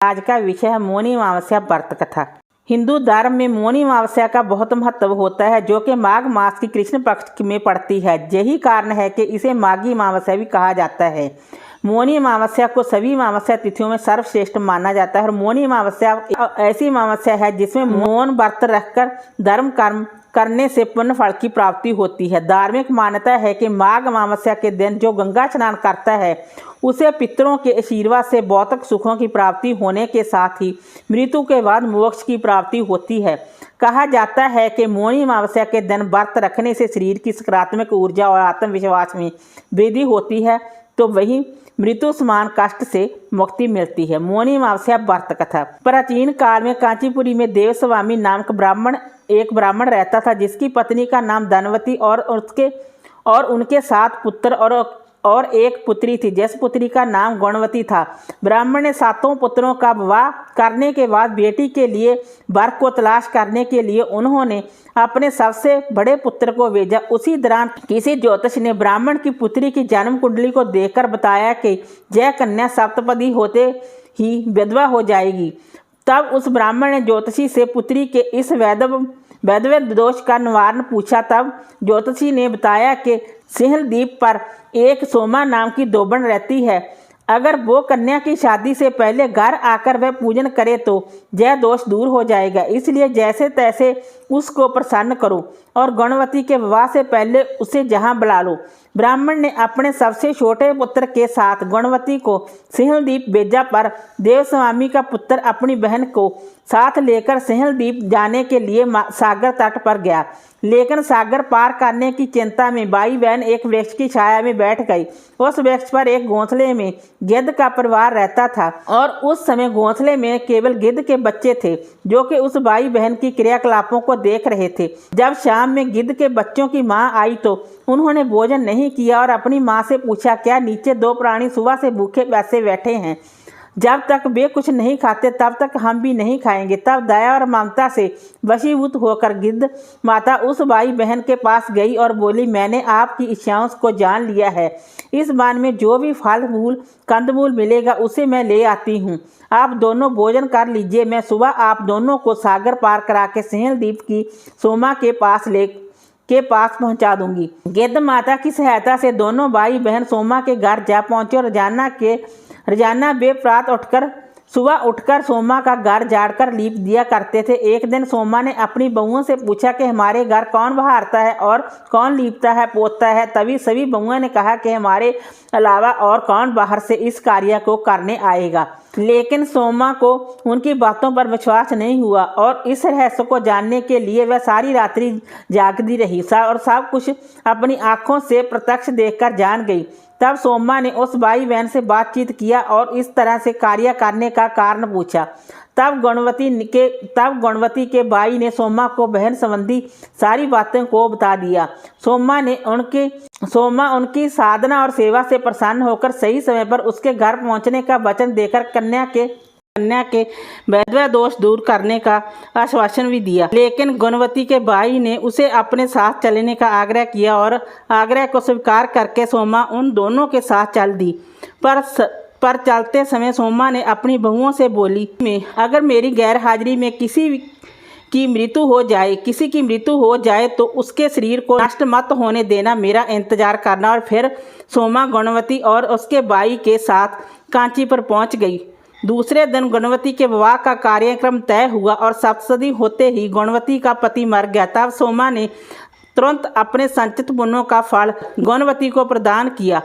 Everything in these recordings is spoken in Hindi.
आज का विषय है मौनी अमावस्या व्रत कथा। हिंदू धर्म में मौनी अमावस्या का बहुत महत्व होता है, जो कि माघ मास की कृष्ण पक्ष में पड़ती है। यही कारण है कि इसे माघी अमावस्या भी कहा जाता है। मौनी अमावस्या को सभी अमावस्या तिथियों में सर्वश्रेष्ठ माना जाता है और मौनी अमावस्या ऐसी अमावस्या है जिसमें मौन व्रत रखकर धर्म कर्म करने से पुण्य फल की प्राप्ति होती है। धार्मिक मान्यता है कि माघ अमावस्या के दिन जो गंगा स्नान करता है उसे पितरों के आशीर्वाद से भौतिक सुखों की प्राप्ति होने के साथ ही मृत्यु के बाद मोक्ष की प्राप्ति होती है। कहा जाता है कि मौनी अमावस्या के दिन व्रत रखने से शरीर की सकारात्मक ऊर्जा और आत्मविश्वास में वृद्धि होती है, तो वहीं मृत्यु समान कष्ट से मुक्ति मिलती है। मौनी अमावस्या व्रत कथा। प्राचीन काल में कांचीपुरी में देवस्वामी नामक एक ब्राह्मण रहता था, जिसकी पत्नी का नाम धनवती और उनके 7 पुत्र और एक पुत्री थी, जिस पुत्री का नाम गुणवती था। ब्राह्मण ने 7 पुत्रों का विवाह करने के बाद बेटी के लिए वर को तलाश करने के लिए उन्होंने अपने सबसे बड़े पुत्र को भेजा। उसी दौरान किसी ज्योतिष ने ब्राह्मण की पुत्री की जन्म कुंडली को देखकर बताया कि यह कन्या सप्तपदी होते ही विधवा हो जाएगी। तब उस ब्राह्मण ने ज्योतिषी से पुत्री के इस वैधव्य दोष का निवारण पूछा। तब ज्योतिषी ने बताया कि सिंहल द्वीप पर एक सोमा नाम की दोबन रहती है। अगर वो कन्या की शादी से पहले घर आकर वह पूजन करे तो यह दोष दूर हो जाएगा, इसलिए जैसे तैसे उसको प्रसन्न करो और गुणवती के विवाह से पहले उसे जहां बुला लो। ब्राह्मण ने अपने सबसे छोटे पुत्र के साथ गुणवती को सिंहल द्वीप भेजा, पर देवस्वामी का पुत्र अपनी बहन को साथ लेकर सिंहल द्वीप जाने के लिए सागर तट पर गया। लेकिन सागर पार करने की चिंता में भाई बहन एक वृक्ष की छाया में बैठ गई। उस वृक्ष पर एक घोंसले में गिद्ध का परिवार रहता था और उस समय घोंसले में केवल गिद्ध के बच्चे थे, जो कि उस भाई बहन की क्रियाकलापों को देख रहे थे। जब शाम में गिद्ध के बच्चों की मां आई तो उन्होंने भोजन नहीं किया और अपनी मां से पूछा, क्या नीचे 2 प्राणी सुबह से भूखे प्यासे बैठे हैं? जब तक वे कुछ नहीं खाते तब तक हम भी नहीं खाएंगे। तब दया और ममता से वशीभूत होकर गिद्ध माता उस भाई बहन के पास गई और बोली, मैंने आपकी इच्छाओं को जान लिया है। इस बान में जो भी फल फूल कंदमूल मिलेगा उसे मैं ले आती हूँ। आप दोनों भोजन कर लीजिए। मैं सुबह आप दोनों को सागर पार करा के सिंहल द्वीप की सोमा के पास पहुंचा दूंगी। गिद्ध माता की सहायता से दोनों भाई बहन सोमा के घर जा पहुंचे और रोजाना वे सुबह उठकर सोमा का घर झाड़कर लीप दिया करते थे। एक दिन सोमा ने अपनी बहुओं से पूछा कि हमारे घर कौन बहारता है और कौन लीपता है पोतता है? तभी सभी बहुओं ने कहा कि हमारे अलावा और कौन बाहर से इस कार्य को करने आएगा। लेकिन सोमा को उनकी बातों पर विश्वास नहीं हुआ और इस रहस्य को जानने के लिए वह सारी रात्रि जागती रही और सब कुछ अपनी आंखों से प्रत्यक्ष देखकर जान गई। तब सोमा ने उस भाई बहन से बातचीत किया और इस तरह से कार्य करने का कारण पूछा। तब गुणवती के भाई ने सोमा को बहन संबंधी सारी बातें को बता दिया। सोमा उनकी साधना और सेवा से प्रसन्न होकर सही समय पर उसके घर पहुंचने का वचन देकर कन्या के वैधव्य दोष दूर करने का आश्वासन भी दिया। लेकिन गुणवती के भाई ने उसे अपने साथ चलने का आग्रह किया और आग्रह को स्वीकार करके सोमा उन दोनों के साथ चल दी। पर चलते समय सोमा ने अपनी बहुओं से बोली, अगर मेरी गैर हाजिरी में किसी की मृत्यु हो जाए तो उसके शरीर को नष्ट मत होने देना, मेरा इंतजार करना। और फिर सोमा गुणवती और उसके भाई के साथ कांची पर पहुंच गई। दूसरे दिन गुणवती के विवाह का कार्यक्रम तय हुआ और सप्तशती होते ही गुणवती का पति मर गया। तब सोमा ने तुरंत अपने संचित पुण्यों का फल गुणवती को प्रदान किया,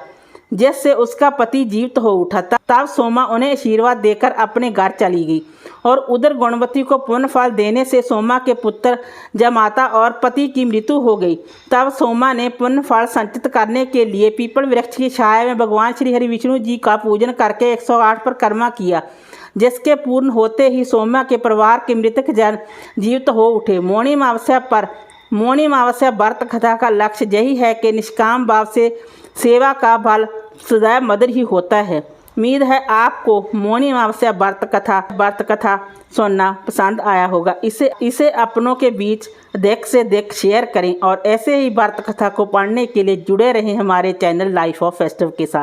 जिससे उसका पति जीवित हो उठा। तब सोमा उन्हें आशीर्वाद देकर अपने घर चली गई और उधर गुणवती को पुण्य फल देने से सोमा के पुत्र जमाता और पति की मृत्यु हो गई। तब सोमा ने पुण्य फल संचित करने के लिए पीपल वृक्ष की छाया में भगवान श्री हरि विष्णु जी का पूजन करके 108 परिक्रमा किया, जिसके पूर्ण होते ही सोमा के परिवार के मृतक जन जीवित हो उठे। मौनी अमावस्या व्रत कथा का लक्ष्य यही है कि निष्काम भाव से सेवा का फल सदैव मधुर ही होता है। उम्मीद है आपको मौनी अमावस्या व्रत कथा सुनना पसंद आया होगा। इसे अपनों के बीच अधिक से अधिक शेयर करें और ऐसे ही व्रत कथा को पढ़ने के लिए जुड़े रहें हमारे चैनल लाइफ ऑफ फेस्टिव के साथ।